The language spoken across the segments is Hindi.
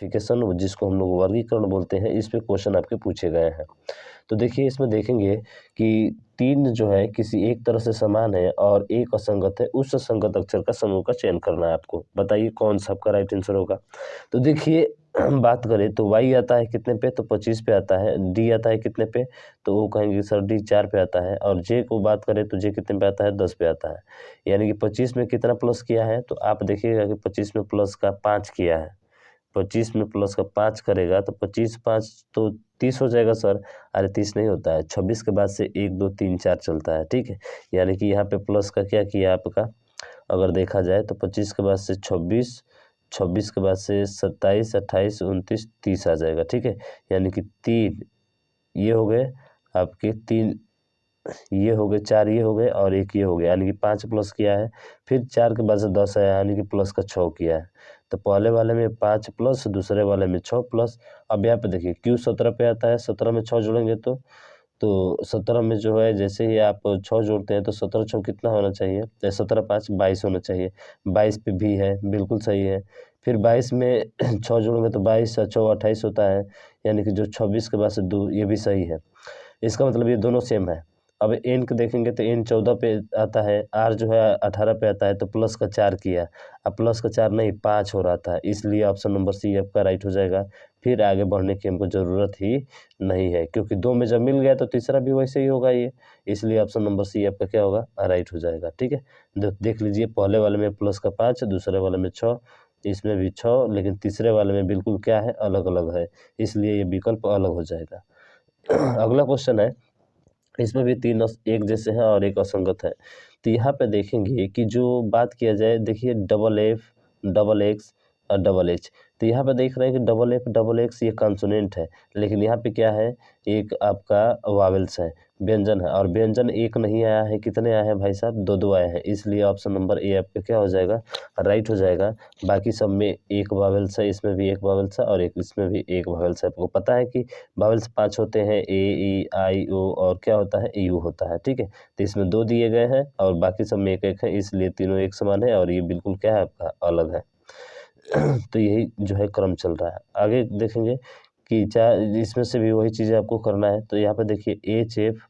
क्लासिफिकेशन, जिसको हम लोग वर्गीकरण बोलते हैं, इस पे क्वेश्चन आपके पूछे गए हैं। तो देखिए इसमें देखेंगे कि 3 जो है किसी एक तरह से समान है और एक असंगत है, उस असंगत अक्षर का समूह का चयन करना है आपको। बताइए कौन सा आपका राइट आंसर होगा। तो देखिए बात करें तो y आता है कितने पे, तो 25 पे आता है। d आता है कितने पे, तो वो कहेंगे सर d 4 पे आता है। और j को बात करें तो j कितने पे आता है, 10 पे आता है। यानी कि 25 में कितना प्लस किया है, तो आप देखिएगा कि 25 में प्लस का 5 किया है। 25 में प्लस का 5 करेगा तो 25 5 तो 30 हो जाएगा सर। अरे 30 नहीं होता है, 26 के बाद से 1 2 3 4 चलता है, ठीक है। यानी कि यहाँ पे प्लस का क्या किया आपका, अगर देखा जाए तो 25 के बाद से 26, 26 के बाद से 27, 28, 29, 30 आ जाएगा, ठीक है। यानी कि 3 ये हो गए आपके, 3 ये हो गए, 4 ये हो गए और 1 ये हो गया, यानी कि 5 प्लस किया है। फिर 4 के बाद से 10 है, यानी कि प्लस का 6 किया है। तो पहले वाले में 5 प्लस, दूसरे वाले में 6 प्लस। अब यहाँ पे देखिए Q 17 पे आता है, 17 में 6 जोड़ेंगे तो 17 में जो है जैसे ही आप 6 जोड़ते हैं तो 17 6 कितना होना चाहिए, 17 5 22 होना चाहिए। 22 पे भी है, बिल्कुल सही है। फिर 22 में 6 जोड़ेंगे तो 22 और 6 28 होता है, यानी कि जो 26 के बाद से 2, ये भी सही है। इसका मतलब ये दोनों सेम है। अब n को देखेंगे तो n 14 पे आता है, r जो है 18 पे आता है, तो प्लस का 4 किया। अब प्लस का 4 नहीं 5 हो रहा था, इसलिए ऑप्शन नंबर सी आपका राइट हो जाएगा। फिर आगे बढ़ने की हमको ज़रूरत ही नहीं है, क्योंकि 2 में जब मिल गया तो तीसरा भी वैसे ही होगा ये, इसलिए ऑप्शन नंबर सी आपका क्या होगा, राइट हो जाएगा, ठीक है। देख लीजिए पहले वाले में प्लस का 5, दूसरे वाले में 6, इसमें भी 6, लेकिन तीसरे वाले में बिल्कुल क्या है, अलग अलग है, इसलिए ये विकल्प अलग हो जाएगा। अगला क्वेश्चन है, इसमें भी 3 एक जैसे हैं और एक असंगत है। तो यहाँ पे देखेंगे कि जो बात किया जाए, देखिए डबल एफ, डबल एक्स और डबल एच। तो यहाँ पे देख रहे हैं कि डबल एफ, डबल एक्स ये कॉन्सोनेंट है, लेकिन यहाँ पे क्या है, एक आपका वावेल्स है, व्यंजन है। और व्यंजन एक नहीं आया है, कितने आए हैं भाई साहब, 2 आए हैं, इसलिए ऑप्शन नंबर ए आपका क्या हो जाएगा, राइट हो जाएगा। बाकी सब में एक वावेल्स है, इसमें भी एक वावेल्स है और एक इसमें भी एक वावेल्स है। आपको पता है कि वावेल्स 5 होते हैं, ए ई आई ओ, और क्या होता है, यू होता है, ठीक है। तो इसमें 2 दिए गए हैं और बाकी सब में एक एक है, इसलिए तीनों एक समान है और ये बिल्कुल क्या है आपका, अलग है। तो यही जो है क्रम चल रहा है। आगे देखेंगे कि चाहे इसमें से भी वही चीज़ें आपको करना है। तो यहाँ पे देखिए H F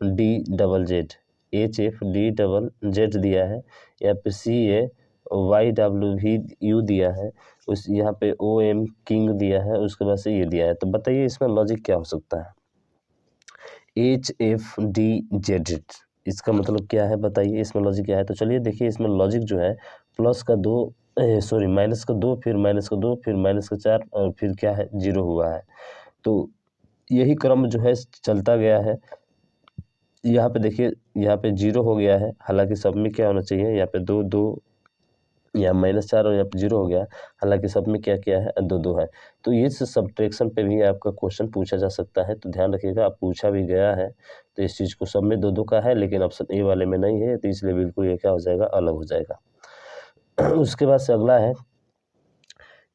D double Z, H F D double Z दिया है, यहाँ पे सी ए वाई डब्ल्यू भी यू दिया है, उस यहाँ पे ओ एम किंग दिया है, उसके बाद से ये दिया है। तो बताइए इसमें लॉजिक क्या हो सकता है, एच एफ डी जेड, इसका मतलब क्या है बताइए, इसमें लॉजिक क्या है। तो चलिए देखिए इसमें लॉजिक जो है, प्लस का 2, सॉरी माइनस का 2, फिर माइनस का 2, फिर माइनस का 4 और फिर क्या है, 0 हुआ है। तो यही क्रम जो है चलता गया है। यहाँ पे देखिए, यहाँ पे 0 हो गया है, हालांकि सब में क्या होना चाहिए, यहाँ पे 2 2, यहाँ -4 और यहाँ पे 0 हो गया, हालांकि सब में क्या क्या है, 2 2 है। तो ये सब्ट्रैक्शन पे भी आपका क्वेश्चन पूछा जा सकता है, तो ध्यान रखिएगा, आप पूछा भी गया है। तो इस चीज़ को सब में 2 2 का है, लेकिन ऑप्शन ए वाले में नहीं है, तो इसलिए बिल्कुल ये क्या हो जाएगा, अलग हो जाएगा। उसके बाद से अगला है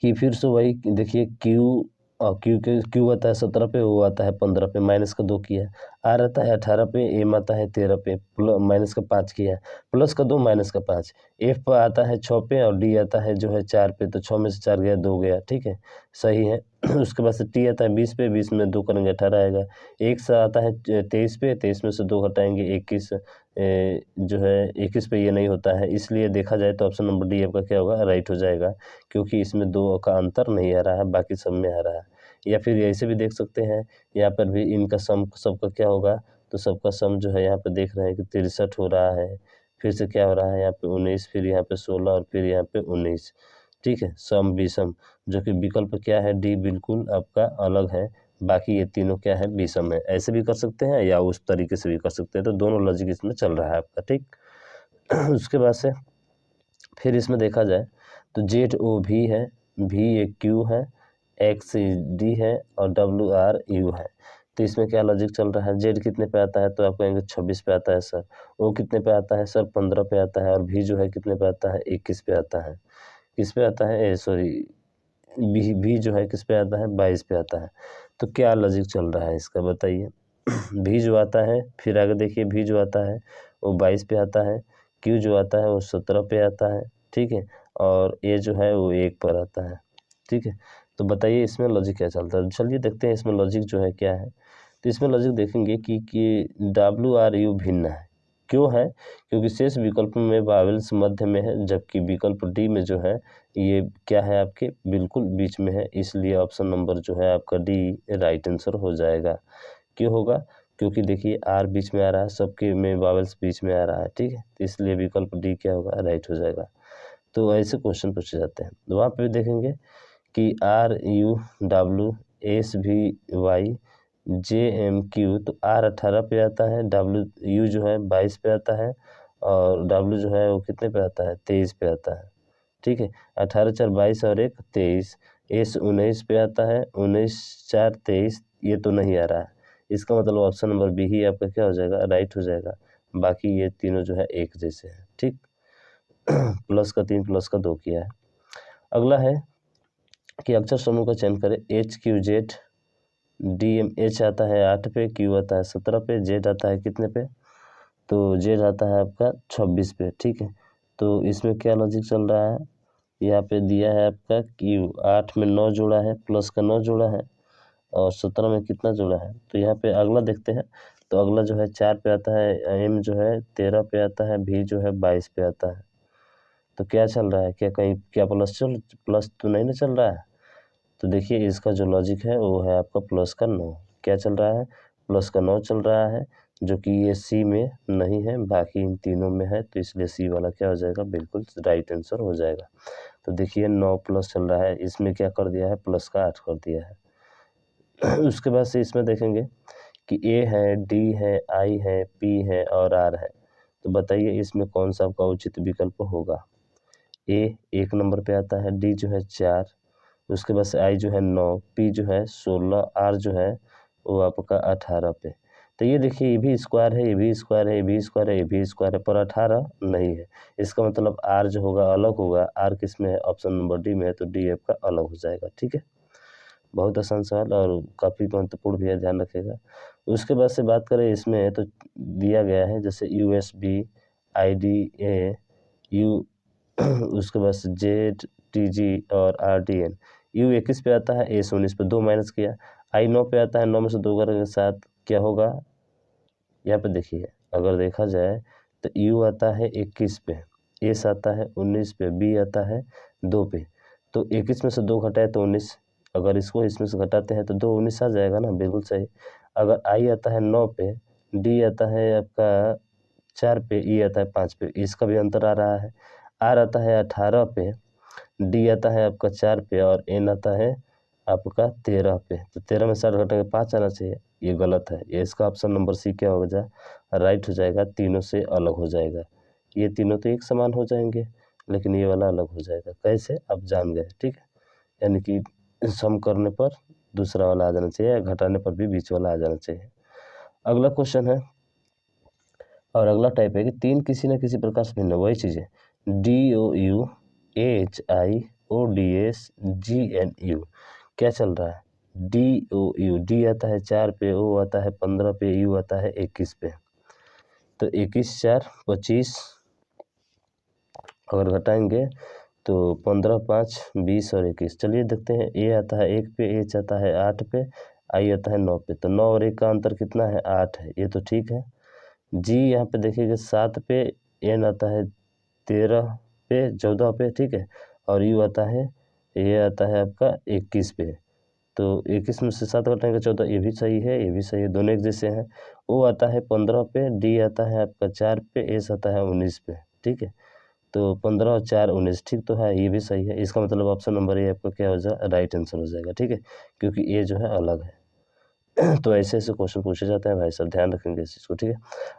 कि फिर से वही देखिए क्यू, और क्यू आता है 17 पे, वो आता है 15 पे, माइनस का 2 किया है। आर आता है 18 पे, एम आता है 13 पे, माइनस का 5 किया है, प्लस का 2 माइनस का 5। एफ पर आता है 6 पे और डी आता है जो है 4 पे, तो 6 में से 4 गया, 2 गया, ठीक है, सही है। उसके बाद से टी आता है 20 पे, 20 में 2 करेंगे 18 आएगा। एक से आता है 23 पे, 23 में से 2 हटाएंगे 21, जो है 21 पे ये नहीं होता है, इसलिए देखा जाए तो ऑप्शन नंबर डी आपका क्या होगा, राइट हो जाएगा, क्योंकि इसमें 2 का अंतर नहीं आ रहा है, बाकी सब में आ रहा है। या फिर ऐसे भी देख सकते हैं, यहाँ पर भी इनका सम सबका क्या होगा, तो सबका सम जो है यहाँ पे देख रहे हैं कि 63 हो रहा है, फिर से क्या हो रहा है यहाँ पे 19, फिर यहाँ पे 16 और फिर यहाँ पे 19, ठीक है, सम विषम, जो कि विकल्प क्या है, डी बिल्कुल आपका अलग है, बाकी ये तीनों क्या है, विषम है। ऐसे भी कर सकते हैं या उस तरीके से भी कर सकते हैं, तो दोनों लॉजिक इसमें चल रहा है आपका, ठीक। उसके बाद से फिर इसमें देखा जाए तो जेड ओ भी है, भी ए क्यू है, एक्स डी है और डब्ल्यू आर यू है। तो इसमें क्या लॉजिक चल रहा है, जेड कितने पे आता है, तो आप कहेंगे 26 पे आता है सर। ओ कितने पे आता है सर, 15 पे आता है। और भी जो है कितने पे आता है, 21 पे आता है। किस पे आता है, सॉरी, भी जो है किस पे आता है, 22 पे आता है। तो क्या लॉजिक चल रहा है इसका बताइए। भी जो आता है, फिर आगे देखिए, भी जो आता है वो 22 पे आता है, क्यू जो आता है वो 17 पे आता है, ठीक है, और ए जो है वो 1 पर आता है, ठीक है। तो बताइए इसमें लॉजिक क्या चलता है। चलिए देखते हैं इसमें लॉजिक जो है क्या है। तो इसमें लॉजिक देखेंगे कि डब्ल्यू आर यू भिन्न है। क्यों है? क्योंकि शेष विकल्प में वावेल्स मध्य में है, जबकि विकल्प डी में जो है ये क्या है आपके बिल्कुल बीच में है, इसलिए ऑप्शन नंबर जो है आपका डी राइट आंसर हो जाएगा। क्यों होगा? क्योंकि देखिए आर बीच में आ रहा है, सबके में वावेल्स बीच में आ रहा है, ठीक है, तो इसलिए विकल्प डी क्या होगा? राइट हो जाएगा। तो ऐसे क्वेश्चन पूछे जाते हैं। तो वहाँ पे देखेंगे कि R U W S V Y J M Q, तो आर 18 पे आता है, डब्ल्यू यू जो है 22 पे आता है, और डब्ल्यू जो है वो कितने पे आता है? 23 पे आता है, ठीक है। 18 4 22 और 1 23। एस 19 पे आता है, 19 4 23, ये तो नहीं आ रहा है, इसका मतलब ऑप्शन नंबर बी ही आपका क्या हो जाएगा? राइट हो जाएगा। बाकी ये तीनों जो है एक जैसे हैं, ठीक। प्लस का 3 प्लस का 2 किया है। अगला है कि अक्षर समूह का चयन करें। H Q Z D M. H आता है 8 पे, क्यू आता है 17 पे, जेड आता है कितने पे? तो जेड आता है आपका 26 पे, ठीक है। तो इसमें क्या लॉजिक चल रहा है? यहाँ पे दिया है आपका क्यू 8 में 9 जोड़ा है, प्लस का 9 जोड़ा है, और 17 में कितना जोड़ा है? तो यहाँ पे अगला देखते हैं। तो अगला जो है 4 पे आता है, एम जो है 13 पे आता है, भी जो है 22 पे आता है। तो क्या चल रहा है? क्या कहीं क्या प्लस तो नहीं ना चल रहा है? तो देखिए इसका जो लॉजिक है वो है आपका प्लस का 9। क्या चल रहा है? प्लस का 9 चल रहा है, जो कि ये सी में नहीं है, बाकी इन तीनों में है, तो इसलिए सी वाला क्या हो जाएगा? बिल्कुल राइट आंसर हो जाएगा। तो देखिए 9 प्लस चल रहा है, इसमें क्या कर दिया है? प्लस का 8 कर दिया है। उसके बाद से इसमें देखेंगे कि ए है, डी है, आई है, पी है और आर है। तो बताइए इसमें कौन सा आपका उचित विकल्प होगा? ए 1 नंबर पे आता है, डी जो है 4, उसके बाद से आई जो है 9, पी जो है 16, आर जो है वो आपका 18 पे। तो ये देखिए ये भी स्क्वायर है, ये भी स्क्वायर है, ये भी स्क्वायर है, ये भी स्क्वायर है, पर 18 नहीं है। इसका मतलब आर जो होगा अलग होगा। आर किस में है? ऑप्शन नंबर डी में है, तो डी आपका अलग हो जाएगा, ठीक है। बहुत आसान सवाल और काफ़ी महत्वपूर्ण भी है, ध्यान रखिएगा। उसके बाद से बात करें इसमें, तो दिया गया है जैसे USB, IDA, यू उसके बाद से ZTG और RDN। यू 21 पे आता है, एस 19 पे, 2 माइनस किया। आई 9 पे आता है, 9 में से 2 करने के साथ क्या होगा? यहाँ पे देखिए अगर देखा जाए तो यू आता है 21 पे, एस आता है 19 पे, बी आता है 2 पे। तो 21 में से 2 घटाए तो 19, अगर इसको इसमें से घटाते हैं तो 2 19 आ जाएगा ना, बिल्कुल सही। अगर आई आता है 9 पे, डी आता है आपका 4 पे, ई आता है 5 पे, इसका भी अंतर आ रहा है। आर आता है 18 पे, डी आता है आपका 4 पे, और एन आता है आपका 13 पे। तो 13 में 60 घटाएंगे 5 आना चाहिए, ये गलत है। ये इसका ऑप्शन नंबर सी क्या हो जाए? राइट हो जाएगा, तीनों से अलग हो जाएगा। ये तीनों तो एक समान हो जाएंगे, लेकिन ये वाला अलग हो जाएगा। कैसे? आप जान गए, ठीक है। यानी कि सम करने पर दूसरा वाला आ जाना चाहिए, या घटाने पर भी बीच वाला आ जाना चाहिए। अगला क्वेश्चन है, और अगला टाइप है कि 3 किसी न किसी प्रकार से भिन्न, वही चीज़ है। DOU HIODS GNU क्या चल रहा है? DOU, डी आता है 4 पे, ओ आता है 15 पे, यू आता है 21 पे। तो 21 4 25, अगर घटाएंगे तो 15 5 20 और 21। चलिए देखते हैं। ए आता है 1 पे, एच आता है 8 पे, आई आता है 9 पे। तो 9 और 1 का अंतर कितना है? 8 है, ये तो ठीक है। जी यहाँ पे देखिएगा 7 पे, एन आता है 13 पे, 14 पे, ठीक है, और यू आता है, ये आता है आपका 21 पे। तो 21 में से 7 घटाएंगे 14, ये भी सही है, ये भी सही है, दोनों एक जैसे हैं। ओ आता है 15 पे, डी आता है आपका 4 पे, एस आता है 19 पे, ठीक है। तो 15 और 4 19, ठीक तो है, ये भी सही है। इसका मतलब ऑप्शन नंबर ए आपका क्या हो जाएगा? राइट आंसर हो जाएगा, ठीक है, क्योंकि ए जो है अलग है। तो ऐसे ऐसे क्वेश्चन पूछे जाते हैं भाई, सब ध्यान रखेंगे इस चीज़ को, ठीक है।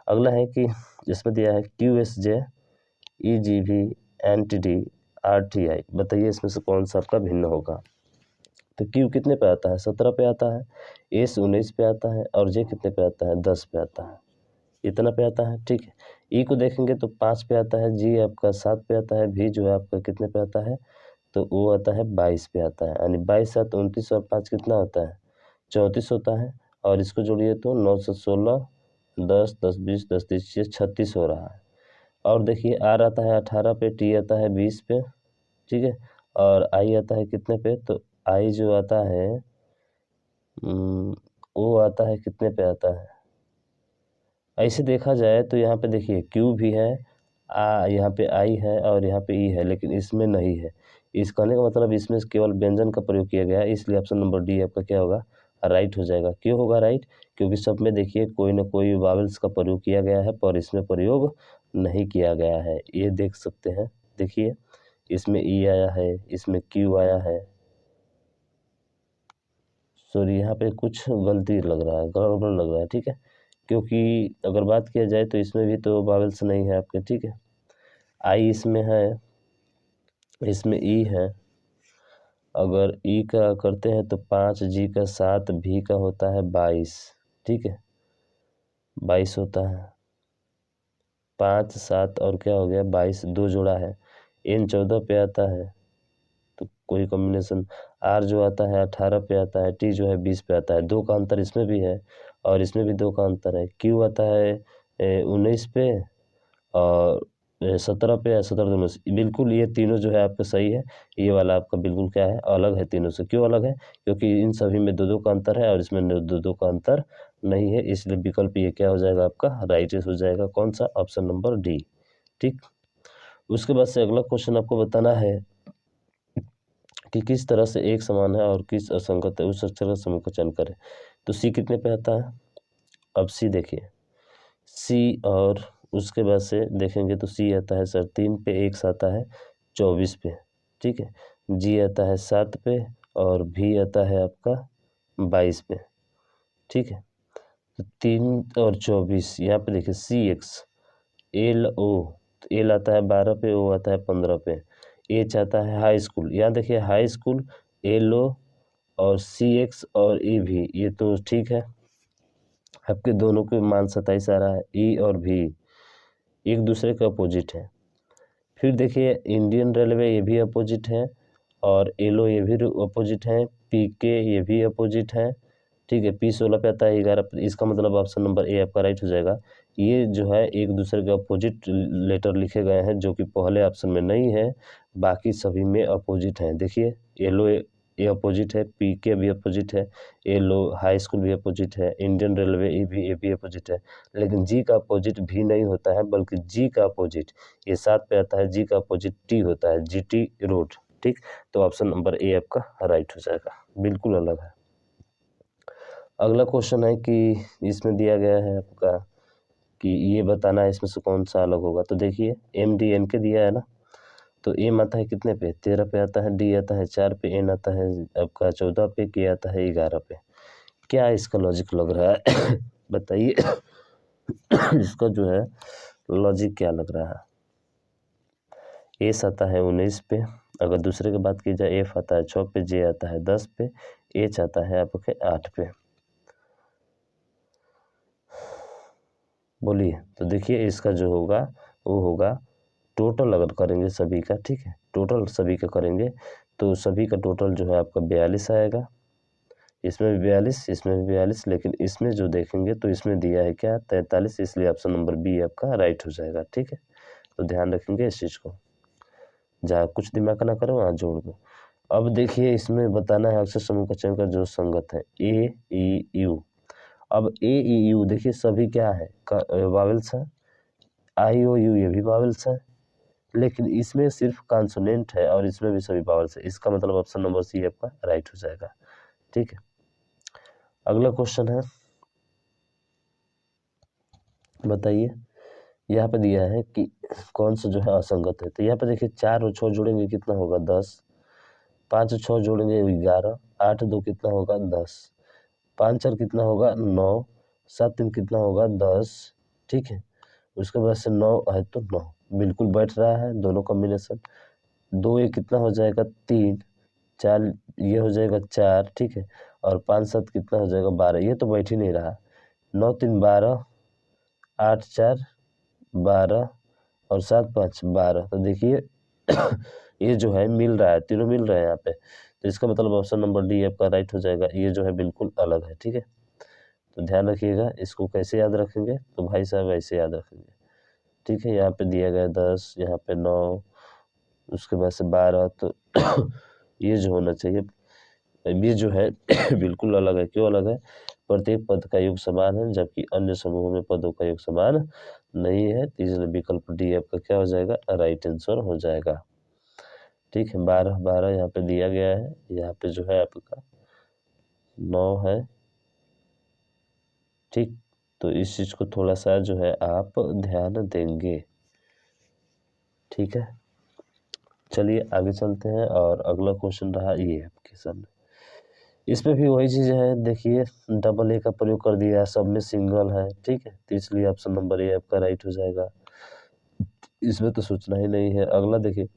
अगला है कि इसमें दिया है QSJ EGV NTD RTI। बताइए इसमें से कौन सा आपका भिन्न होगा? तो क्यू कितने पे आता है? 17 पे आता है, एस 19 पे आता है, और जे कितने पे आता है? 10 पे आता है, इतना पे आता है, ठीक है। ई को देखेंगे तो 5 पे आता है, जी आपका 7 पे आता है, भी जो है आपका कितने पे आता है? तो वो आता है 22 पे आता है, यानी 22 7 29 और 5 कितना होता है? 34 होता है। और इसको जोड़िए तो 9 से 16, 10 10 20 10 30 ये 36 हो रहा है। और देखिए आर आता है 18 पे, टी आता है 20 पे, ठीक है, और आई आता है कितने पे, तो आई जो आता है वो आता है कितने पे आता है। ऐसे देखा जाए तो यहाँ पे देखिए क्यू भी है, यहाँ पे आई है और यहाँ पे ई है, लेकिन इसमें नहीं है। इस कहने का मतलब इसमें केवल व्यंजन का प्रयोग किया गया है, इसलिए ऑप्शन नंबर डी आपका क्या होगा, राइट हो जाएगा। क्यों होगा राइट, क्योंकि सब में देखिए कोई ना कोई वावल्स का प्रयोग किया गया है पर इसमें प्रयोग नहीं किया गया है, ये देख सकते हैं। देखिए इसमें ई आया है, इसमें क्यू आया है, सॉरी यहाँ पे कुछ गलती लग रहा है, गड़बड़ लग रहा है, ठीक है। क्योंकि अगर बात किया जाए तो इसमें भी तो वावल्स नहीं है आपके, ठीक है। आई इसमें है, इसमें ई है। अगर ई का करते हैं तो 5 जी का 7 भी का होता है 22, ठीक है, 22 होता है। 5 7 और क्या हो गया 22, दो जोड़ा है। एन 14 पे आता है तो कोई कॉम्बिनेशन। आर जो आता है 18 पे आता है, टी जो है 20 पे आता है, दो का अंतर इसमें भी है और इसमें भी दो का अंतर है। क्यू आता है 19 पे और 17 पे है, 17 दोनों से बिल्कुल ये तीनों जो है आपका सही है। ये वाला आपका बिल्कुल क्या है, अलग है तीनों से। क्यों अलग है, क्योंकि इन सभी में दो दो का अंतर है और इसमें दो दो का अंतर नहीं है, इसलिए विकल्प ये क्या हो जाएगा आपका, राइट हो जाएगा। कौन सा, ऑप्शन नंबर डी, ठीक। उसके बाद से अगला क्वेश्चन आपको बताना है कि किस तरह से एक समान है और किस असंगत है, उस अक्षर का समूह का चयन करें। तो सी कितने पे आता है, अब सी देखिए, सी और उसके बाद से देखेंगे तो सी आता है सर 3 पे, एक्स आता है 24 पे, ठीक है। जी आता है 7 पे और भी आता है आपका 22 पे, ठीक है। तो 3 और 24 यहाँ पे देखिए सी एक्स, एल ओ, तो एल आता है 12 पे, ओ आता है 15 पे। एच आता है हाई स्कूल, यहाँ देखिए हाई स्कूल, एल ओ और सी एक्स और ई भी, ये तो ठीक है, आपके दोनों के मान 27 आ रहा है। ई और भी एक दूसरे के अपोजिट है। फिर देखिए इंडियन रेलवे ये भी अपोजिट है और एलो ये भी अपोजिट है, पीके ये भी अपोजिट है, ठीक है। पी 16 पे आता है 11 पे, इसका मतलब ऑप्शन नंबर ए आपका राइट हो जाएगा। ये जो है एक दूसरे के अपोजिट लेटर लिखे गए हैं जो कि पहले ऑप्शन में नहीं है, बाकी सभी में अपोजिट हैं। देखिए एलो ये अपोजिट है, पीके भी अपोजिट है, एलो हाई स्कूल भी अपोजिट है, इंडियन रेलवे ये भी अपोजिट है। लेकिन जी का अपोजिट भी नहीं होता है, बल्कि जी का अपोजिट ये 7 पे आता है, जी का अपोजिट टी होता है, जीटी रोड, ठीक। तो ऑप्शन नंबर ए आपका राइट हो जाएगा, बिल्कुल अलग है। अगला क्वेश्चन है कि इसमें दिया गया है आपका कि ये बताना है इसमें से कौन सा अलग होगा। तो देखिए एम डी एन के दिया है ना, तो एम आता है कितने पे, 13 पे आता है, डी आता है 4 पे, एन आता है आपका 14 पे, के आता है 11 पे। क्या इसका लॉजिक लग रहा है बताइए इसका जो है लॉजिक क्या लग रहा है। एस आता है 19 पे, अगर दूसरे की बात की जाए एफ आता है 6 पे, जे आता है 10 पे, एच आता है आपके 8 पे। बोलिए, तो देखिए इसका जो होगा वो होगा टोटल अगर करेंगे सभी का, ठीक है, टोटल सभी का करेंगे तो सभी का टोटल जो है आपका 42 आएगा। इसमें भी 42, इसमें भी 42, लेकिन इसमें जो देखेंगे तो इसमें दिया है क्या 43, इसलिए ऑप्शन नंबर बी आपका राइट हो जाएगा, ठीक है। तो ध्यान रखेंगे इस चीज़ को, जहाँ कुछ दिमाग ना करो वहाँ जोड़ दो। अब देखिए इसमें बताना है अक्षर समूह का चयन कर जो संगत है, ए ई यू। अब ए ई यू देखिए सभी क्या है, वावेल्स है, आई ओ यू ये भी वावेल्स है, लेकिन इसमें सिर्फ कॉन्सोनेंट है और इसमें भी सभी वावेल्स है, इसका मतलब ऑप्शन नंबर सी आपका राइट हो जाएगा, ठीक है। अगला क्वेश्चन है, बताइए, यहाँ पे दिया है कि कौन सा जो है असंगत है। तो यहाँ पे देखिए 4 और 6 जोड़ेंगे कितना होगा 10, 5 और 6 जोड़ेंगे 11, 8 2 कितना होगा 10, 5 4 कितना होगा 9, 7 3 कितना होगा 10, ठीक है। उसके बाद से 9 है तो 9 बिल्कुल बैठ रहा है दोनों कॉम्बिनेशन। 2 ये कितना हो जाएगा 3, 4 ये हो जाएगा 4, ठीक है। और 5 7 कितना हो जाएगा 12, ये तो बैठ ही नहीं रहा। 9 3 12, 8 4 12 और 7 5 12, तो देखिए ये जो है मिल रहा है, तीनों मिल रहे हैं यहाँ पे, तो इसका मतलब ऑप्शन नंबर डी आपका राइट हो जाएगा। ये जो है बिल्कुल अलग है, ठीक है। तो ध्यान रखिएगा, इसको कैसे याद रखेंगे, तो भाई साहब ऐसे याद रखेंगे, ठीक है। यहाँ पे दिया गया 10, यहाँ पे 9, उसके बाद से 12, तो ये जो होना चाहिए, ये जो है बिल्कुल अलग है। क्यों अलग है? प्रत्येक पद का योग समान है, जबकि अन्य समूहों में पदों का योग समान नहीं है। तो इसलिए विकल्प डी आपका क्या हो जाएगा? राइट आंसर हो जाएगा। ठीक है, 12 12 यहाँ पे दिया गया है, यहाँ पे जो है आपका 9 है। ठीक, तो इस चीज को थोड़ा सा जो है आप ध्यान देंगे। ठीक है, चलिए आगे चलते हैं और अगला क्वेश्चन रहा ये आपके सामने। इसमें भी वही चीज़ है, देखिए डबल ए का प्रयोग कर दिया है, सब में सिंगल है। ठीक है, तो इसलिए ऑप्शन नंबर ए आपका राइट हो जाएगा, इसमें तो सोचना ही नहीं है। अगला देखिए,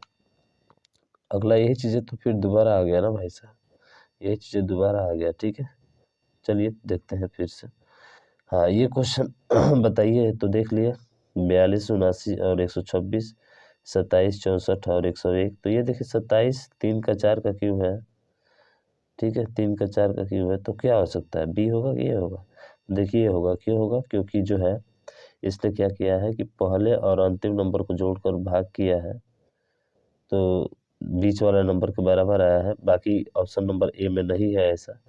अगला यही चीज़ें तो फिर दोबारा आ गया ना भाई साहब, यही चीज़ें दोबारा आ गया। ठीक है, चलिए देखते हैं फिर से। हाँ, ये क्वेश्चन बताइए, तो देख लिए 42 79 और 126, 27 64 और 101। तो ये देखिए 27 3 का 4 का क्यूब है। ठीक है, 3 का 4 का क्यूब है, तो क्या हो सकता है? बी होगा कि ये होगा? देखिए ये होगा। क्यों होगा? क्योंकि जो है इसने क्या किया है कि पहले और अंतिम नंबर को जोड़कर भाग किया है, तो बीच वाला नंबर के बराबर आया है। बाकी ऑप्शन नंबर ए में नहीं है ऐसा,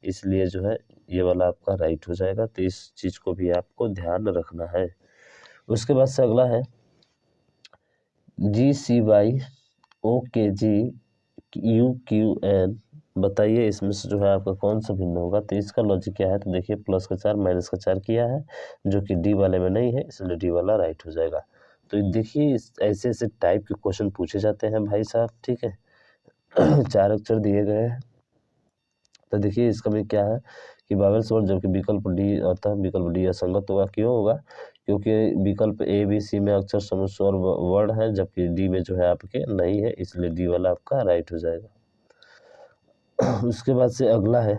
इसलिए जो है ये वाला आपका राइट हो जाएगा। तो इस चीज को भी आपको ध्यान रखना है। उसके बाद से अगला है GCY OKGUQN। बताइए इसमें से जो है आपका कौन सा भिन्न होगा? तो इसका लॉजिक क्या है? तो देखिए प्लस का 4 माइनस का 4 किया है, जो कि डी वाले में नहीं है, इसलिए डी वाला राइट हो जाएगा। तो देखिए ऐसे ऐसे टाइप के क्वेश्चन पूछे जाते हैं भाई साहब। ठीक है, 4 अक्षर दिए गए हैं, तो देखिए इसका में क्या है कि बावल स्वर, जबकि विकल्प डी आता है, विकल्प डी असंगत होगा। क्यों होगा? क्योंकि विकल्प ए बी सी में अक्षर समूह स्वर वर्ड है, जबकि डी में जो है आपके नहीं है, इसलिए डी वाला आपका राइट हो जाएगा। उसके बाद से अगला है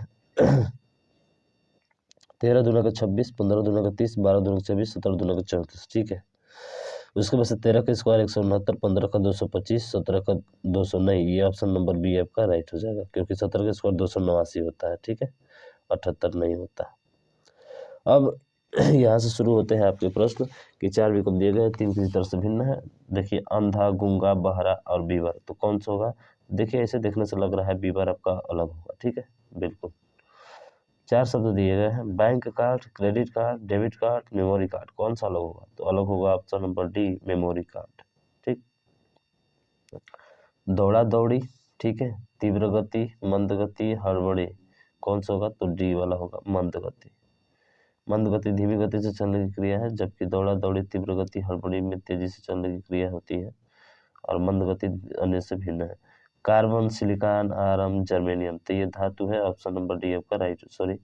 13 दूना का 26, 15 दूना का 30, 12 दूना का 24, 17 दूना का 34। ठीक है, उसके बाद से 13 का स्क्वायर 169, 15 का 225, 17 का 200 नहीं, ये ऑप्शन नंबर बी आपका राइट हो जाएगा, क्योंकि 17 का स्क्वायर 289 होता है। ठीक है, 78 नहीं होता। अब यहाँ से शुरू होते हैं आपके प्रश्न कि 4 विकल्प दिए गए, 3 किसी तरह से भिन्न है। देखिए अंधा, गूंगा, बहरा और बीवर, तो कौन सा होगा? देखिए ऐसे देखने से लग रहा है बीवर आपका अलग होगा। ठीक है, बिल्कुल 4 शब्द दिए गए हैं, bank card, credit card, debit card, memory card, कौन सा अलग होगा? तो अलग होगा option number D, memory card. ठीक, दौड़ा दौड़ी, ठीक है, तीव्र गति, मंद गति, हड़बड़ी, कौन सा होगा? तो डी वाला होगा, मंद गति। मंद गति धीमी गति से चलने की क्रिया है, जबकि दौड़ा दौड़ी तीव्र गति हड़बड़ी में तेजी से चलने की क्रिया होती है, और मंद गति अन्य से भिन्न है। कार्बन, सिलिकॉन, आरम, जर्मेनियम, तो ये धातु है, ऑप्शन नंबर डी आपका right, sorry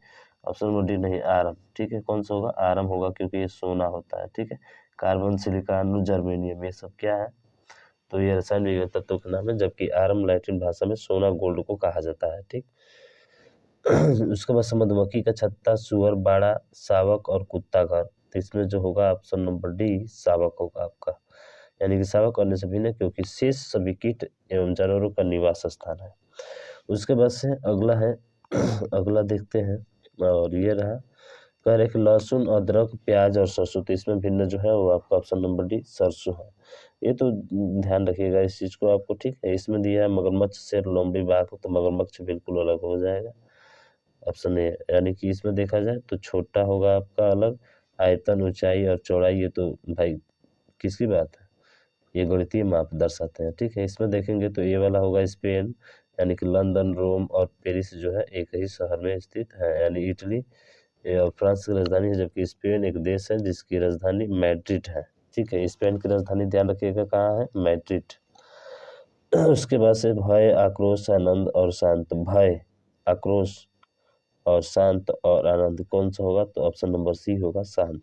option number D नहीं, आरम। ठीक है, कौन सा होगा? आरम होगा, क्योंकि ये सोना होता है। ठीक है, कार्बन, सिलिकॉन, जर्मेनियम ये सब क्या है? तो ये रासायनिक तत्वों का नाम है, जबकि आरम लैटिन भाषा में सोना गोल्ड को कहा जाता है। ठीक, उसके बाद मधुमक्खी का छत्ता, सुअर, बाड़ा, शावक और कुत्ता घर, तो इसमें जो होगा ऑप्शन नंबर डी शावक होगा आपका, यानी कि शावक अन्य से भिन्न है, क्योंकि शेष सभी कीट एवं जानवरों का निवास स्थान है। उसके बाद से अगला है अगला देखते हैं, और ये रहा, कह रहे कि लहसुन, अदरक, प्याज और सरसों, तो इसमें भिन्न जो है वो आपका ऑप्शन नंबर डी सरसों है। ये तो ध्यान रखिएगा इस चीज को आपको। ठीक है, इसमें दिया है मगरमच्छ, शेर, लोमड़ी, बाघ, तो मगरमच्छ बिल्कुल अलग हो जाएगा, ऑप्शन ए। यानी कि इसमें देखा जाए तो छोटा होगा आपका अलग, आयतन, ऊंचाई और चौड़ाई, ये तो भाई किसकी बात है, ये गणितीय माप दर्शाते हैं। ठीक है, इसमें देखेंगे तो ये वाला होगा स्पेन, यानी कि लंदन, रोम और पेरिस जो है एक ही शहर में स्थित है, यानी इटली और फ्रांस की राजधानी है, जबकि स्पेन एक देश है जिसकी राजधानी मैड्रिड है। ठीक है, स्पेन की राजधानी ध्यान रखिएगा कहाँ है? मैड्रिड। उसके बाद से भय, आक्रोश, आनंद और शांत, भय, आक्रोश और शांत और आनंद, कौन सा होगा? तो ऑप्शन नंबर सी होगा, शांत।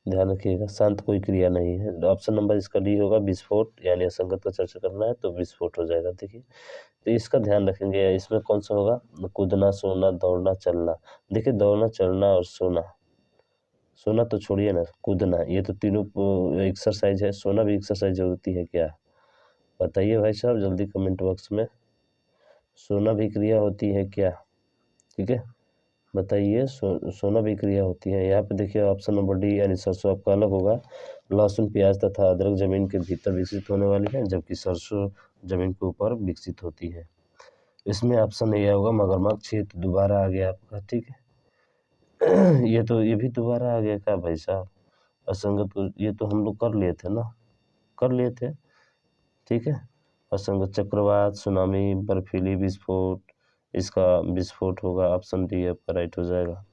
ध्यान रखिएगा, शांत कोई क्रिया नहीं है। ऑप्शन नंबर इसका डी होगा, विस्फोट, यानी असंगत का चर्चा करना है तो विस्फोट हो जाएगा। देखिए, तो इसका ध्यान रखेंगे, इसमें कौन सा होगा? कूदना, सोना, दौड़ना, चलना। देखिए दौड़ना, चलना और सोना, सोना तो छोड़िए ना, कूदना, ये तो तीनों एक्सरसाइज है। सोना भी एक्सरसाइज होती है क्या? बताइए भाई साहब जल्दी कमेंट बॉक्स में, सोना भी क्रिया होती है क्या? ठीक है, बताइए। सोना भी क्रिया होती है। यहाँ पे देखिए ऑप्शन नंबर डी यानी सरसों आपका अलग होगा। लहसुन, प्याज तथा अदरक जमीन के भीतर विकसित होने वाली है, जबकि सरसों जमीन के ऊपर विकसित होती है। इसमें ऑप्शन ए होगा मगरमच्छ। ये तो दोबारा आ गया आपका, ठीक है। ये भी दोबारा आ गया क्या भाई साहब? असंगत को ये तो हम लोग कर लिए थे ना, कर लिए थे, ठीक है। असंगत चक्रवात, सुनामी, बर्फीली विस्फोट, इसका विस्फोट होगा। ऑप्शन डी आपका राइट हो जाएगा।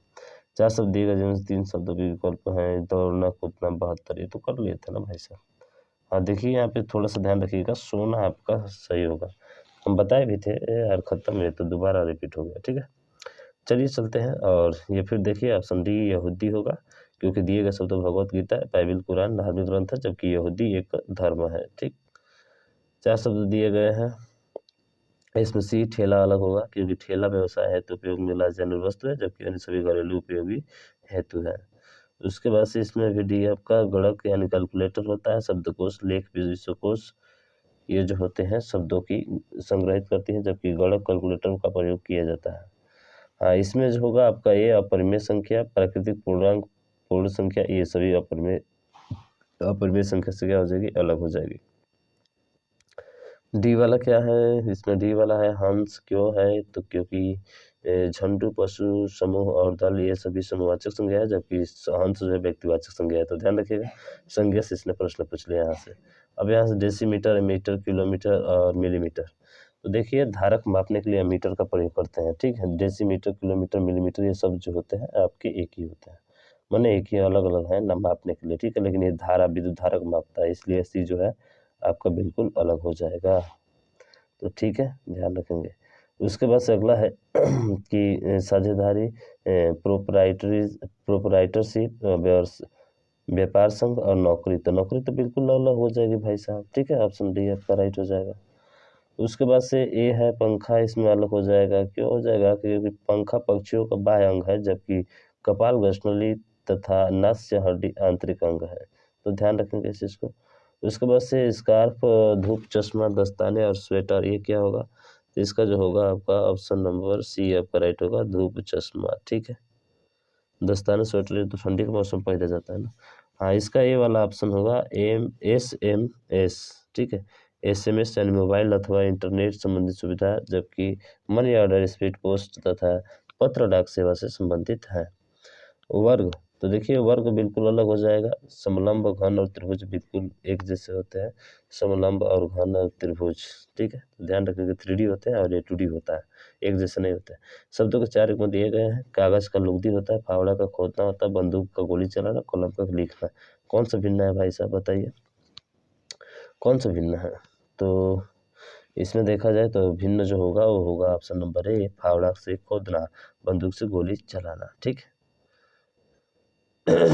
4 शब्द दिए गए जिनमें से 3 शब्दों के विकल्प हैं। दौड़ना, कूदना, 72, ये तो कर लिए थे ना भाई साहब। हाँ देखिए यहाँ पे थोड़ा सा ध्यान रखिएगा, सोना आपका सही होगा। हम बताए भी थे यार, खत्म है तो दोबारा रिपीट हो गया, ठीक है। चलिए चलते हैं। और ये फिर देखिए ऑप्शन डी यहूदी होगा, क्योंकि दिए गए शब्द भगवत गीता, बाइबिल, कुरान धार्मिक ग्रंथ है, जबकि यहूदी एक धर्म है, ठीक। 4 शब्द दिए गए हैं। इसमें सी ठेला अलग होगा, क्योंकि ठेला व्यवसाय हेतु उपयोग में लाए जाने वाली वस्तु है, जबकि अन्य सभी घरेलू उपयोगी हेतु है। उसके बाद से इसमें भी डी आपका गणक यानी कैलकुलेटर होता है। शब्दकोश, लेख, विश्वकोश ये जो होते हैं शब्दों की संग्रहित करती हैं, जबकि गणक कैलकुलेटर का प्रयोग किया जाता है। हाँ इसमें जो होगा आपका ये अपरिमेय संख्या, प्राकृतिक पूर्णांक, पूर्ण संख्या, ये सभी अपरिमेय संख्या से क्या हो जाएगी, अलग हो जाएगी। डी वाला क्या है? इसमें डी वाला है हंस। क्यों है? तो क्योंकि झंडू, पशु समूह और दल ये सभी समूहवाचक संज्ञा है, जबकि हंस जो है व्यक्तिवाचक संज्ञा है। तो ध्यान रखिएगा, संज्ञा से इसने प्रश्न पूछ लिया यहाँ से। अब यहाँ से डेसीमीटर, मीटर, किलोमीटर और मिलीमीटर। तो देखिए धारक मापने के लिए मीटर का प्रयोग करते हैं, ठीक है। डेसीमीटर, किलोमीटर, मिलीमीटर ये सब जो होते हैं आपके एक ही होते हैं, माने एक ही अलग अलग है ना मापने के लिए, ठीक है। लेकिन ये धारा विद्युत धारक मापता है, इसलिए ऐसी जो है आपका बिल्कुल अलग हो जाएगा। तो ठीक है, ध्यान रखेंगे। उसके बाद से अगला है कि साझेदारी, प्रोपराइटरशिप, व्यापार संघ और नौकरी। तो नौकरी तो बिल्कुल अलग हो जाएगी भाई साहब, ठीक है। ऑप्शन डी आपका राइट हो जाएगा। उसके बाद से ए है पंखा, इसमें अलग हो जाएगा। क्यों हो जाएगा? क्योंकि पंखा पक्षियों का बाह्य अंग है, जबकि कपाल वैष्णली तथा नास्य हड्डी आंतरिक अंग है। तो ध्यान रखेंगे इस चीज़ को। उसके बाद से स्कार्फ, धूप, चश्मा, दस्ताने और स्वेटर, ये क्या होगा? तो इसका जो होगा आपका ऑप्शन नंबर सी आपका राइट होगा, धूप, चश्मा, ठीक है। दस्ताने, स्वेटर ये तो ठंडी के मौसम पहने जाता है ना। हाँ इसका ये वाला ऑप्शन होगा SMS, ठीक है। SMS यानी मोबाइल अथवा इंटरनेट संबंधित सुविधा, जबकि मनी ऑर्डर, स्पीड पोस्ट तथा पत्र डाक सेवा से संबंधित है। वर्ग, तो देखिए वर्ग बिल्कुल अलग हो जाएगा। समलंब, घन और त्रिभुज बिल्कुल एक जैसे होते हैं, समलंब और घन और त्रिभुज, ठीक है। तो ध्यान रखेंगे 3D होते हैं और ये 2D होता है, एक जैसे नहीं होते हैं। शब्दों के 4 युग्म दिए गए हैं। कागज का लुगदी होता है, फावड़ा का खोदना होता है, बंदूक का गोली चलाना, कलम का लिखना। कौन सा भिन्न है भाई साहब, बताइए कौन सा भिन्न है? तो इसमें देखा जाए तो भिन्न जो होगा वो होगा ऑप्शन नंबर ए, फावड़ा से खोदना, बंदूक से गोली चलाना, ठीक है।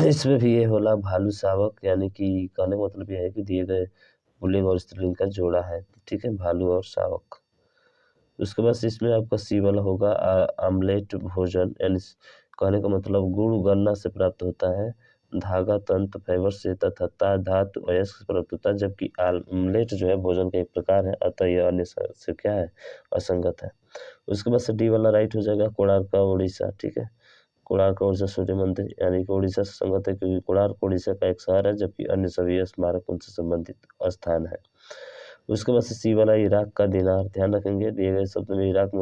इसमें भी ये होला भालू शावक, यानी कि कहने का मतलब ये है कि दिए गए पुल्लिंग और स्त्रीलिंग का जोड़ा है, ठीक है, भालू और शावक। उसके बाद इसमें आपका सी वाला होगा आमलेट भोजन, यानी कहने का मतलब गुड़ गन्ना से प्राप्त होता है, धागा तंतु फाइबर से तथा धातु अयस्क से प्राप्त होता है, जबकि आमलेट जो है भोजन का एक प्रकार है, अतः यह अन्य से क्या है, असंगत है। उसके बाद से डी वाला राइट हो जाएगा, कोणार्क का उड़ीसा, ठीक है। कोणार्क उड़ीसा सूर्य मंदिर, यानी कि उड़ीसा से संगत है, क्योंकि कोणार्क उड़ीसा का एक शहर है, जबकि अन्य सभी स्मारक उनसे संबंधित स्थान है। उसके बाद से सी वाला इराक का दिनार, ध्यान रखेंगे दिए गए शब्द में इराक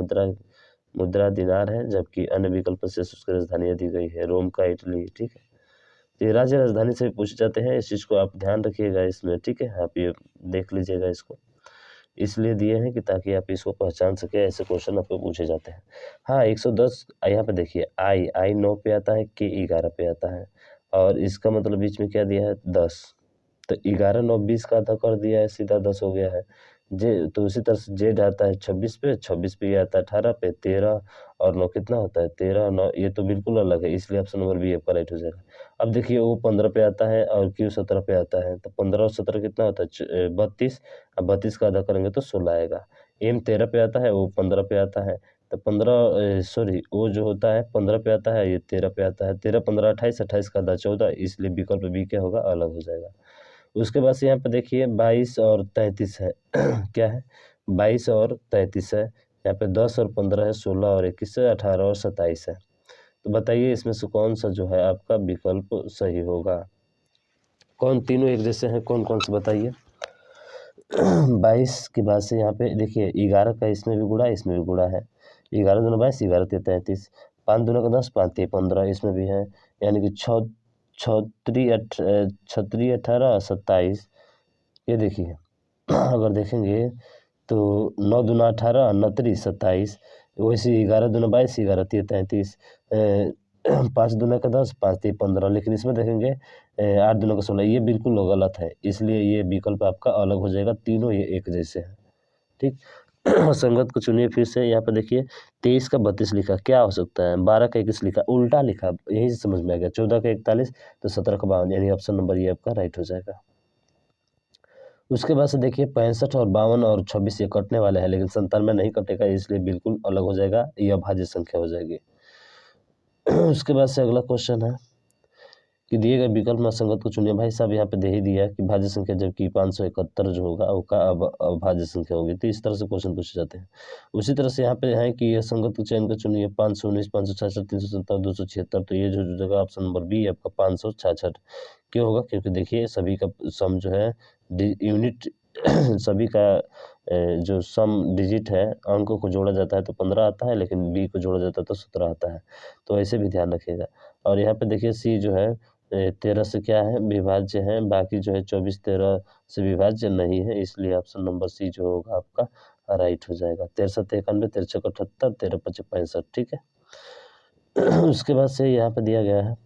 मुद्रा दिनार है, जबकि अन्य विकल्प से उसकी राजधानी दी गई है, रोम का इटली, ठीक है। तो ये राज्य राजधानी से भी पूछे जाते हैं, इस चीज़ को आप ध्यान रखिएगा इसमें, ठीक है। आप ये देख लीजिएगा इसको, इसलिए दिए हैं कि ताकि आप इसको पहचान सके, ऐसे क्वेश्चन आपको पूछे जाते हैं। हाँ 110 यहाँ पे देखिए, आई 9 पे आता है, के 11 पे आता है, और इसका मतलब बीच में क्या दिया है, 10। तो 11 9 20 का आधा कर दिया है, सीधा 10 हो गया है। जे तो उसी तरह से जेड आता है 26 पे, 26 पे ये आता है 18 पे, 13 और 9 कितना होता है, 13 9, ये तो बिल्कुल अलग है, इसलिए ऑप्शन नंबर बी आपका राइट हो जाएगा। अब देखिए वो 15 पे आता है और क्यू 17 पे आता है, तो 15 और 17 कितना होता है, 32। अब 32 का आधा करेंगे तो 16 आएगा। एम 13 पे आता है, वो 15 पे आता है, तो 15 सॉरी वो जो होता है 15 पे आता है, ये 13 पे आता है, 13 15 28, 28 का आधा 14, इसलिए विकल्प बी क्या होगा, अलग हो जाएगा। उसके बाद से यहाँ पे देखिए 22 और 33 है क्या है, 22 और 33 है, यहाँ पे 10 और 15 है, 16 और 21 है, 18 और 27 है। तो बताइए इसमें से कौन सा जो है आपका विकल्प सही होगा। कौन तीनों एक जैसे हैं, कौन कौन से बताइए। 22 की बात से यहाँ पे देखिए 11 का इसमें भी गुणा, इसमें भी गुणा है। 11 दूना 22, 11 तिया 33, 5 दूना का 10, 5 तिया 15 इसमें भी है। यानी कि छत्री 18 27। ये देखिए अगर देखेंगे तो 9 दूना 18, 29 27। वैसे 11 दूना 22, 11 तिया 33, 5 दूना का 10, 5 तिया 15। लेकिन इसमें देखेंगे 8 दूना का 16, ये बिल्कुल गलत है, इसलिए ये विकल्प आपका अलग हो जाएगा। तीनों ये एक जैसे हैं, ठीक। संगत को चुनिए फिर से। यहाँ पे देखिए 23 का 32 लिखा, क्या हो सकता है। 12 का 21 लिखा, उल्टा लिखा, यही से समझ में आ गया। 14 का 41 तो 17 का 52, यानी ऑप्शन नंबर ये आपका राइट हो जाएगा। उसके बाद से देखिए 65 और 52 और 26 ये कटने वाले हैं, लेकिन 97 नहीं कटेगा, इसलिए बिल्कुल अलग हो जाएगा, ये अभाज्य संख्या हो जाएगी। उसके बाद से अगला क्वेश्चन है कि दिए गए विकल्प में संगत को चुनिए। भाई साहब यहाँ पे दे ही दिया कि भाज्य संख्या, जबकि 571 जो होगा उसका अभाज्य संख्या होगी। तो इस तरह से क्वेश्चन पूछे जाते हैं। उसी तरह से यहाँ पे है कि यह संगत को चयन का चुनिए। 519, 566, 377, 276। तो ये जो जगह ऑप्शन नंबर बी है आपका 566। क्यों होगा, क्योंकि देखिए सभी का सम जो है यूनिट सभी का जो सम डिजिट है, अंकों को जोड़ा जाता है तो 15 आता है, लेकिन बी को जोड़ा जाता है तो 17 आता है। तो ऐसे भी ध्यान रखिएगा। और यहाँ पे देखिए सी जो है 13 से क्या है, विभाज्य है। बाकी जो है 24 13 से विभाज्य नहीं है, इसलिए ऑप्शन नंबर सी जो होगा आपका राइट हो जाएगा। 13 7 91, 13 6 78, 13 5 65, ठीक है। उसके बाद से यहाँ पे दिया गया है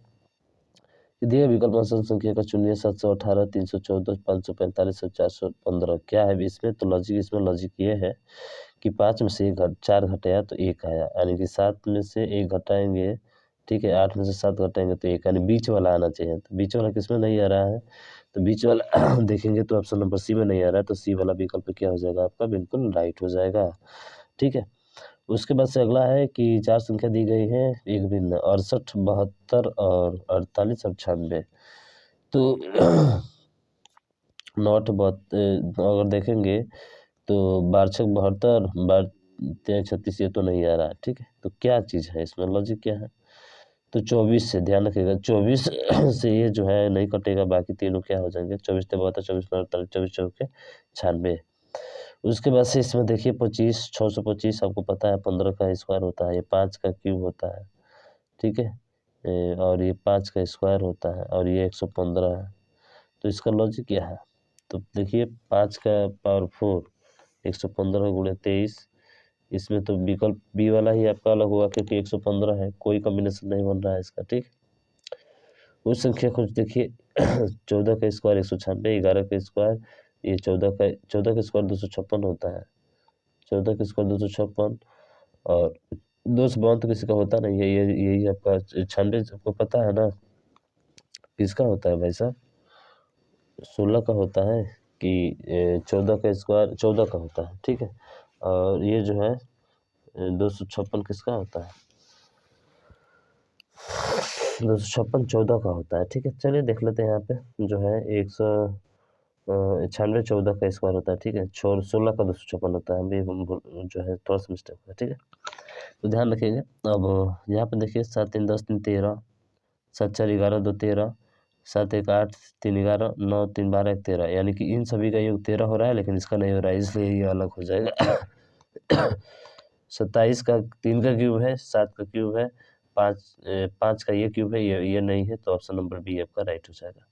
कि दिए विकल्प में संख्या का चुनिए। 718, 314, 545 और 415। क्या है इसमें, तो लॉजिक, इसमें लॉजिक ये है कि 5 में से 4 घटाया तो 1 आया, यानी कि 7 में से 1 घटाएंगे, ठीक है, 8 में से 7 घटाएंगे तो 1, यानी बीच वाला आना चाहिए। तो बीच वाला किसमें नहीं आ रहा है, तो बीच वाला देखेंगे तो ऑप्शन नंबर सी में नहीं आ रहा है, तो सी वाला विकल्प क्या हो जाएगा आपका, बिल्कुल राइट हो जाएगा, ठीक है। उसके बाद से अगला है कि 4 संख्या दी गई है एक भिन्न, 68, 72 और 48 और 96। तो नॉट बहुत अगर देखेंगे तो 12 72, 12 36 ये तो नहीं आ रहा है, ठीक है। तो क्या चीज़ है इसमें, लॉजिक क्या है, तो 24 से ध्यान रखिएगा। 24 से ये जो है नहीं कटेगा, बाकी तीनों क्या हो जाएंगे, 24 72, 24 48, 24 चौके 96। उसके बाद से इसमें देखिए 25, 625 आपको पता है 15 का स्क्वायर होता है, ये 5 का क्यूब होता है, ठीक है। और ये 5 का स्क्वायर होता है, और ये 115 है। तो इसका लॉजिक क्या है, तो देखिए 5 का पावर 4, 115 गुणे 23। इसमें तो विकल्प बी वाला ही आपका अलग होगा, क्योंकि 115 है, कोई कॉम्बिनेशन नहीं बन रहा है इसका, ठीक। उस संख्या को देखिए 14 का स्क्वायर 196, 11 का स्क्वायर ये 14 का स्क्वायर 256 होता है, 14 का स्क्वायर 256, और 252 तो किसी का होता नहीं है, ये यही आपका 96 आपको पता है ना किसका होता है भाई साहब, 16 का होता है कि 14 का स्क्वायर 14 का होता है, ठीक है। और ये जो है 256 किसका होता है, 256 14 का होता है, ठीक है। चलिए देख लेते हैं यहाँ पे जो है 196 14 का स्क्वायर होता है, ठीक है। 16 का 256 होता है, अभी जो है थोड़ा सा मिस्टेक है, ठीक है। तो ध्यान रखिएगा। अब यहाँ पे देखिए 7 3 10 3 13, 7 4 11 2 13, 7 1 8 3 11, 9 3 12 1 13, यानी कि इन सभी का योग 13 हो रहा है, लेकिन इसका नहीं हो रहा है, इसलिए ये अलग हो जाएगा। 27 का 3 का क्यूब है, 7 का क्यूब है, 5 का ये क्यूब है, ये नहीं है, तो ऑप्शन नंबर बी आपका राइट हो जाएगा।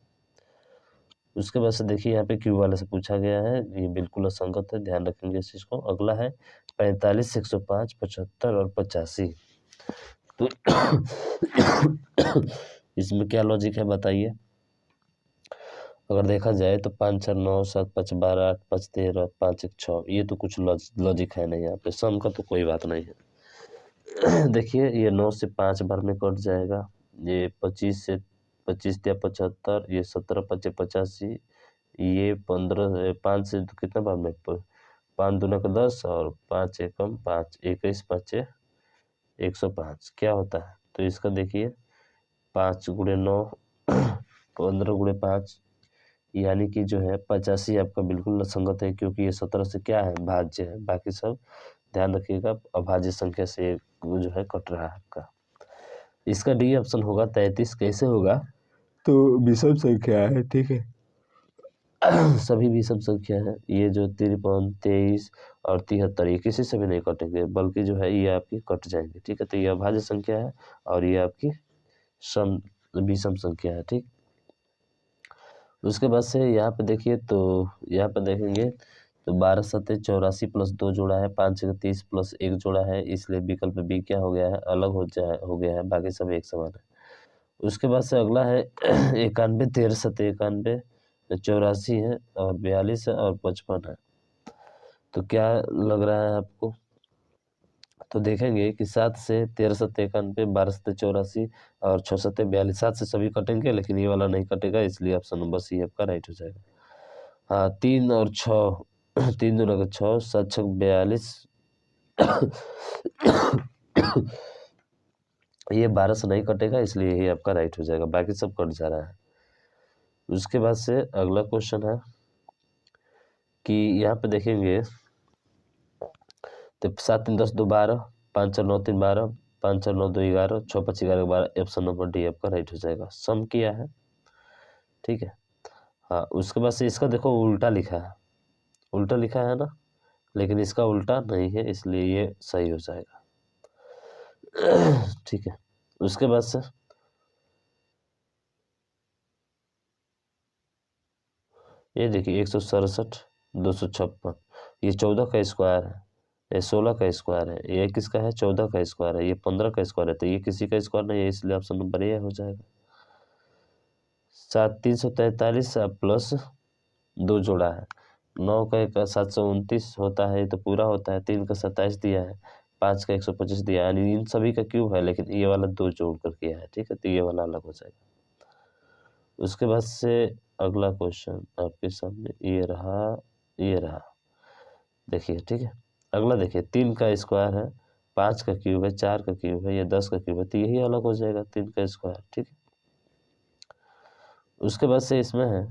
उसके बाद से देखिए यहाँ पे क्यूब वाले से पूछा गया है, ये बिल्कुल असंगत है, ध्यान रखेंगे इस चीज़ को। अगला है 45, 105, 75 और 85। तो इसमें क्या लॉजिक है बताइए। अगर देखा जाए तो 5 4 9 7 5 12 8 5 13 5 1 6, ये तो कुछ लॉजिक है नहीं यहाँ पे, सम का तो कोई बात नहीं है। देखिए ये 9 से 5 भर में कट जाएगा, ये 25 से 25 या 75, ये 17 5 85, ये 15 5 से तो कितना बार में 5 दूना का 10 और 5 एकम 5 21 5 105 क्या होता है, तो इसका देखिए 5 गुणे 9 15 गुणे 5, यानी कि जो है 85 आपका बिल्कुल संगत है, क्योंकि ये 17 से क्या है भाज्य है, बाकी सब ध्यान रखिएगा अभाज्य संख्या से जो है कट रहा है आपका। इसका डी ऑप्शन होगा 33। कैसे होगा, तो विषम संख्या है, ठीक है। सभी विषम संख्या है, ये जो 53, 23 और 73 ये किसी से भी नहीं कटेंगे, बल्कि जो है ये आपकी कट जाएंगे, ठीक है। तो ये अभाज्य संख्या है और ये आपकी सम विषम संख्या है, ठीक। उसके बाद से यहाँ पे देखिए, तो यहाँ पे देखेंगे तो 12 सत्ते 84 प्लस 2 जोड़ा है, 5 छः 30 प्लस 1 जोड़ा है, इसलिए विकल्प बी क्या हो गया है, अलग हो गया है, बाकी सब एक समान है। उसके बाद से अगला है 91, 13 सत्ते 91, 84 है और 42 है और 55 है। तो क्या लग रहा है आपको, तो देखेंगे कि 7 से 13 सत्ते 91, 12 सत्ते 84 और 6 सत्ते 42, 7 से सभी कटेंगे लेकिन ये वाला नहीं कटेगा, इसलिए ऑप्शन नंबर सी आपका राइट हो जाएगा। हाँ, 3 और 6 3 दूना का 6, 7 छक 42 ये 12 से नहीं कटेगा, इसलिए यही आपका राइट हो जाएगा, बाकी सब कट जा रहा है। उसके बाद से अगला क्वेश्चन है कि यहाँ पे देखेंगे तो 7 3 10 2 12, 5 4 9 3 12, 5 4 9 2 11, 6 5 11 12, ऑप्शन नंबर डी आपका राइट हो जाएगा। सम किया है, ठीक है। हाँ, उसके बाद से इसका देखो उल्टा लिखा है, उल्टा लिखा है ना, लेकिन इसका उल्टा नहीं है, इसलिए ये सही हो जाएगा। ठीक है। उसके बाद से ये देखिए 167, 256, ये 14 का स्क्वायर है, ये 16 का स्क्वायर है, ये किसका है, 14 का स्क्वायर है, ये 15 का स्क्वायर है, तो ये किसी का स्क्वायर नहीं है, इसलिए ऑप्शन नंबर ए हो जाएगा। 343 प्लस 2 जोड़ा है, 9 का एक 729 होता है, तो पूरा होता है, 3 का 27 दिया है, 5 का 125 दिया है, यानी इन सभी का क्यूब है, लेकिन ये वाला 2 जोड़ कर किया है, ठीक है, तो ये वाला अलग हो जाएगा। उसके बाद से अगला क्वेश्चन आपके सामने ये रहा, ये रहा, देखिए, ठीक है। अगला देखिए 3 का स्क्वायर है, 5 का क्यूब है, 4 का क्यूब है, या 10 का क्यूब है, तो यही अलग हो जाएगा 3 का स्क्वायर, ठीक है। उसके बाद से इसमें है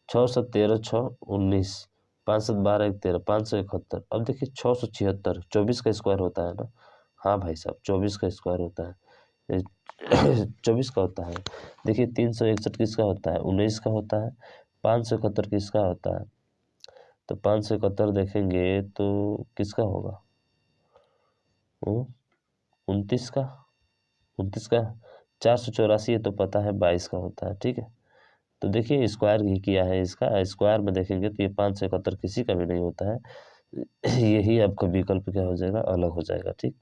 6 7 13 6 19, 5 7 12 1 13, 571। अब देखिए 676 24 का स्क्वायर होता है ना, हाँ भाई साहब 24 का स्क्वायर होता है, 24 का होता है। देखिए 361 किसका होता है, 19 का होता है, 571 किसका होता है, तो 571 देखेंगे तो किसका होगा, 29 का, 29 का 484 ये तो पता है 22 का होता है, ठीक है। तो देखिए स्क्वायर ही किया है इसका, स्क्वायर में देखेंगे तो ये 571 किसी का भी नहीं होता है, यही आपका विकल्प क्या हो जाएगा, अलग हो जाएगा, ठीक।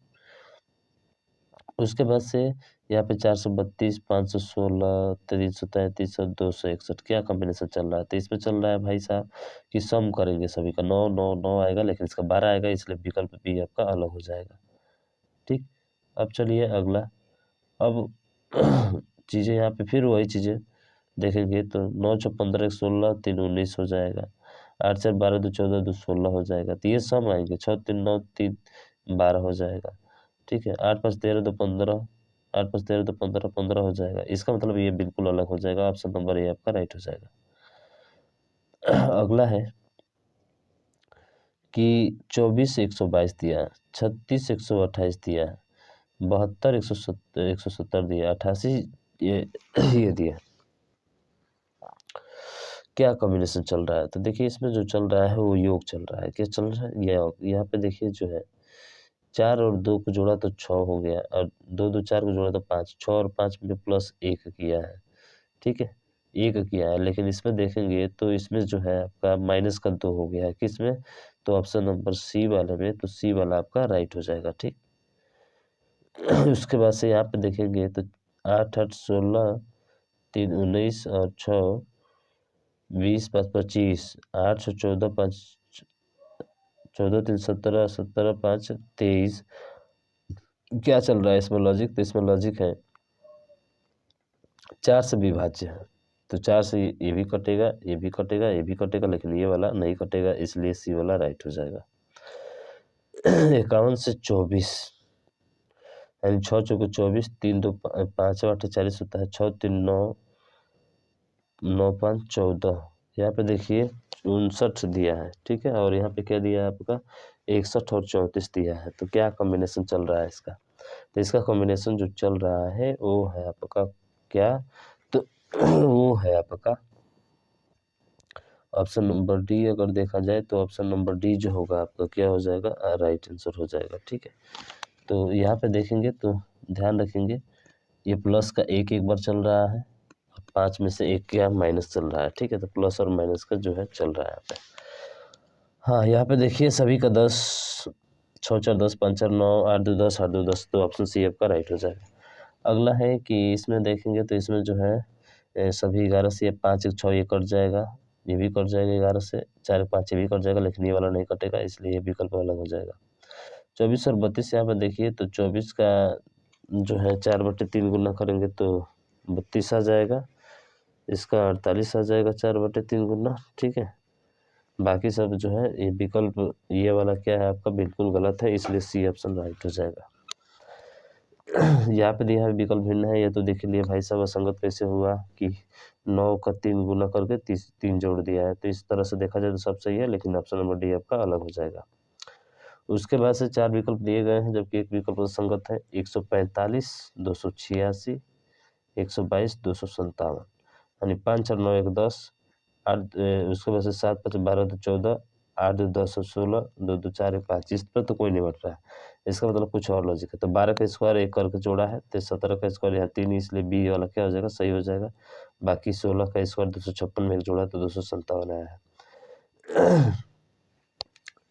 उसके बाद से यहाँ पे 432, 516, 333 और 261 क्या कॉम्बिनेशन चल रहा है, तो इसमें चल रहा है भाई साहब कि सम करेंगे सभी का, 9 9 9 आएगा, लेकिन इसका 12 आएगा, इसलिए विकल्प भी आपका अलग हो जाएगा, ठीक। अब चलिए अगला, अब चीज़ें यहाँ पे फिर वही चीज़ें देखेंगे तो 9 6 15 1 16, 3 19 हो जाएगा, 8 4 12 2 14 2 16 हो जाएगा, तो ये सम आएंगे, 6 3 9 3 12 हो जाएगा, ठीक है। 8 5 13 2 15, 8 5 13 2 15 15 हो जाएगा, इसका मतलब ये बिल्कुल अलग हो जाएगा, ऑप्शन नंबर ये आपका राइट हो जाएगा। अगला है कि 24 122 दिया है, 36 128 दिया है, 72 170 दिया, 88 ये ये दिया, क्या कॉम्बिनेशन चल रहा है, तो देखिए इसमें जो चल रहा है वो योग चल रहा है, क्या चल रहा है, ये यहाँ पे देखिए जो है 4 और 2 को जोड़ा तो 6 हो गया, और 2 2 4 को जोड़ा तो 5, 6 और 5 में प्लस 1 किया है, ठीक है, 1 किया है, लेकिन इसमें देखेंगे तो इसमें जो है आपका माइनस का 2 हो गया है, किसमें, तो ऑप्शन नंबर सी वाले में, तो सी वाला आपका राइट हो जाएगा, ठीक। उसके बाद से यहाँ पे देखेंगे तो 8 8 16, 3 19 और 6 20 5 25, 8 से 14 5 14 3 17, 17 5 23, क्या चल रहा है इसमें लॉजिक, तो इसमें लॉजिक है 4 से विभाज्य है, तो 4 से ये भी कटेगा, ये भी कटेगा, ये भी कटेगा, लेकिन ये वाला नहीं कटेगा, इसलिए सी वाला राइट हो जाएगा। 51 से 24, यानी 6 चौके 24, 3 2 5 8 40 होता है, 6 3 9 9 5 14, यहाँ पे देखिए 59 दिया है, ठीक है, और यहाँ पे क्या दिया है आपका 61 और 34 दिया है, तो क्या कॉम्बिनेशन चल रहा है इसका, तो इसका कॉम्बिनेशन जो चल रहा है वो है आपका क्या, तो वो है आपका ऑप्शन नंबर डी। अगर देखा जाए तो ऑप्शन नंबर डी जो होगा आपका क्या हो जाएगा, राइट आंसर हो जाएगा। ठीक है, तो यहाँ पे देखेंगे तो ध्यान रखेंगे ये प्लस का एक एक बार चल रहा है, 5 में से एक क्या माइनस चल रहा है। ठीक है, तो प्लस और माइनस का जो है चल रहा है यहाँ पे। हाँ, यहाँ पे देखिए सभी का 10, 6 4 10, 5 4 9, 8 2 10, 8 2 10, तो ऑप्शन सी आपका राइट हो जाएगा। अगला है कि इसमें देखेंगे तो इसमें जो है सभी 11 से 5 1 6 ये कट जाएगा, ये भी कट जाएगा 11 से 4 5 ये भी कट जाएगा, लेकिन ये वाला नहीं कटेगा, इसलिए ये विकल्प अलग हो जाएगा। 24 और 32 यहाँ पर देखिए तो 24 का जो है 4/3 गुना करेंगे तो 32 आ जाएगा, इसका 48 आ जाएगा 4/3 गुना। ठीक है, बाकी सब जो है ये विकल्प ये वाला क्या है आपका बिल्कुल गलत है, इसलिए सी ऑप्शन राइट हो जाएगा। यहाँ पे दिया है विकल्प भिन्न है, ये तो देख लिए भाई साहब असंगत कैसे हुआ कि 9 का 3 गुना करके 3 जोड़ दिया है, तो इस तरह से देखा जाए तो सब सही है, लेकिन ऑप्शन नंबर डी आपका अलग हो जाएगा। उसके बाद से 4 विकल्प दिए गए हैं, जबकि एक विकल्प असंगत है। 145, 286, 122, 257, यानी 5 4 9 1 10, 8 उसके बाद से 7 5 12 2 14, 8 2 10 16, 2 2 4 1 5, इस पर तो कोई नहीं बट रहा है, इसका मतलब कुछ और लॉजिक है। तो 12 का स्क्वायर 1 करके जोड़ा है, तो 17 का स्क्वायर यहाँ 3, इसलिए बी वाला क्या हो जाएगा, सही हो जाएगा। बाकी 16 का स्क्वायर 256 में एक जोड़ा तो 257 आया है।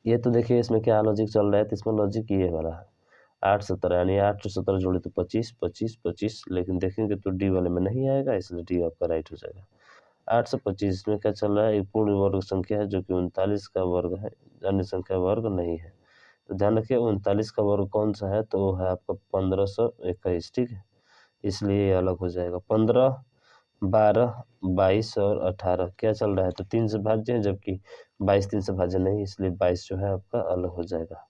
ये तो देखिए इसमें क्या लॉजिक चल रहा है, तो इसमें लॉजिक ये वाला है 8 17, यानी 8 से 17 जोड़े तो 25 25 25, लेकिन देखेंगे तो डी वाले में नहीं आएगा, इसलिए डी आपका राइट हो जाएगा। 8 से 25 में क्या चल रहा है, एक पूर्ण वर्ग संख्या है जो कि 39 का वर्ग है, अन्य संख्या वर्ग नहीं है। तो ध्यान रखिए 39 का वर्ग कौन सा है, तो वो है आपका 1521। ठीक है, इसलिए ये अलग हो जाएगा। 15 12 22 और 18 क्या चल रहा है, तो 3 से भाज्य है, जबकि 22 3 से भाज्य नहीं, इसलिए 22 जो है आपका अलग हो जाएगा।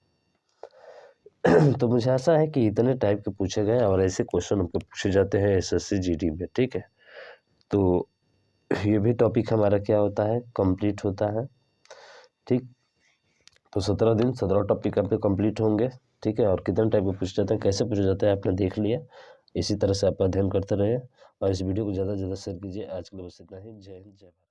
तो मुझे आशा है कि इतने टाइप के पूछे गए और ऐसे क्वेश्चन हमको पूछे जाते हैं एसएससी जीडी में। ठीक है, तो ये भी टॉपिक हमारा क्या होता है, कंप्लीट होता है। ठीक, तो 17 दिन 17 टॉपिक आपके कंप्लीट होंगे। ठीक है, और कितने टाइप के पूछे जाते हैं, कैसे पूछे जाते हैं, आपने देख लिया। इसी तरह से आप अध्ययन करते रहिए और इस वीडियो को ज़्यादा से ज़्यादा शेयर कीजिए। आज के लिए बस इतना ही। जय हिंद, जय भारत।